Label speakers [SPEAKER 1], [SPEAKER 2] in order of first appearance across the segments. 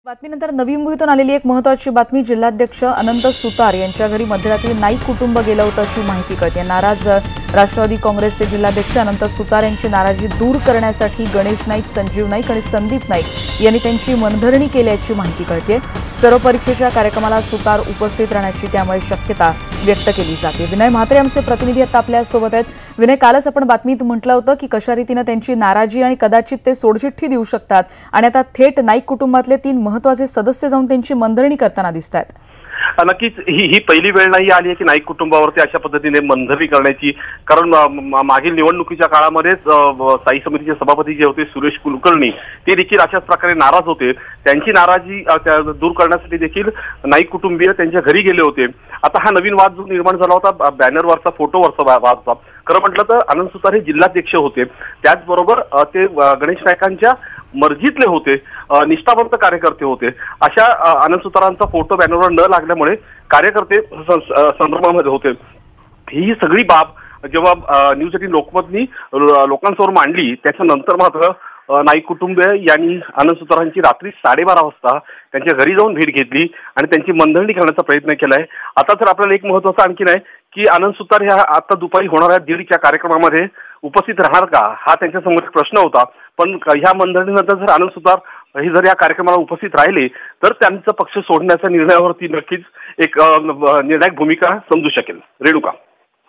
[SPEAKER 1] बातमीनंतर नवी मुंबईतून आलेली एक महत्त्वाची बातमी। जिल्हाध्यक्ष अनंत सुतार यांच्या घरी मध्यरात्री नाईक कुटुंब गेलं होतं अशी माहिती कळते। नाराज राष्ट्रवादी काँग्रेसचे जिल्हाध्यक्ष अनंत सुतार यांची नाराजी दूर करण्यासाठी गणेश नाईक, संजीव नाईक आणि संदीप नाईक यांनी त्यांची मनधरणी केल्याची माहिती कळते। सर्व परीक्षेच्या कार्यक्रमाला सुतार उपस्थित राहण्याची त्यामुळे शक्यता व्यक्त केली जाते। विनय म्हात्रे आमचे प्रतिनिधी आता आपल्या सोबत आहेत। विनय, कालच आपण बातमीत म्हटलं होतं की कशा रीतीने त्यांची नाराजी आणि कदाचित ते सोडचिठ्ठी देऊ शकतात आणि आता थेट नाईक कुटुंबातले 3 महत्त्वाचे सदस्य जाऊन त्यांची मनधरणी करताना दिसतात।
[SPEAKER 2] नक्कीच ही पहिली वेळ नाही आली आहे की नाईक कुटुंबावरती अशा पद्धतीने मनधरणी करण्याची। कारण मागील निवडणुकीच्या काळामध्येच स्थायी समितीचे सभापती जे होते सुरेश कुलकर्णी ते देखील अशाच प्रकारे नाराज होते। त्यांची नाराजी दूर करण्यासाठी देखील नाईक कुटुंबीय त्यांच्या घरी गेले होते। आता हा नवीन वाद जो निर्माण झाला होता, बॅनरवरचा फोटोवरचा वाद होता। खरं म्हटलं तर अनंत सुतार हे जिल्हाध्यक्ष होते, त्याचबरोबर ते गणेश नाईकांच्या मर्जीतले होते, निष्ठावंत कार्यकर्ते होते। अशा अनंत सुतारांचा फोटो बॅनरवर न लागल्यामुळे कार्यकर्ते संभ्रमामध्ये होते। ही सगळी बाब जेव्हा न्यूज 18 लोकमतनी लोकांसमोर मांडली, त्याच्यानंतर मात्र नाईक कुटुंबीय यांनी अनंत सुतारांची रात्री 12:30 वाजता त्यांच्या घरी जाऊन भेट घेतली आणि त्यांची मनधरणी करण्याचा प्रयत्न केलाय। आता तर आपल्याला एक महत्त्वाचं आणखीन आहे की अनंत सुतार ह्या आता दुपारी होणाऱ्या दीडच्या कार्यक्रमामध्ये उपस्थित राहणार का, हा त्यांच्यासमोर प्रश्न होता। पण ह्या मनधरणीनंतर जर अनंत सुतार हे जर या कार्यक्रमाला उपस्थित राहिले तर त्यांचा पक्ष सोडण्याच्या निर्णयावरती नक्कीच एक निर्णायक भूमिका समजू शकेल। रेणुका,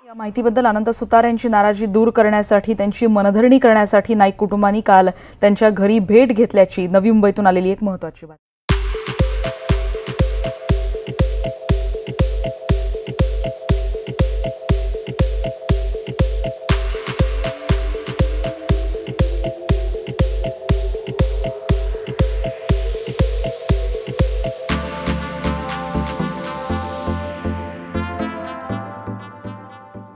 [SPEAKER 1] या माहितीबद्दल अनंत सुतार यांची नाराजी दूर करण्यासाठी, त्यांची मनधरणी करण्यासाठी नाईक कुटुंबांनी काल त्यांच्या घरी भेट घेतल्याची नवी मुंबईतून आलेली एक महत्त्वाची बातमी।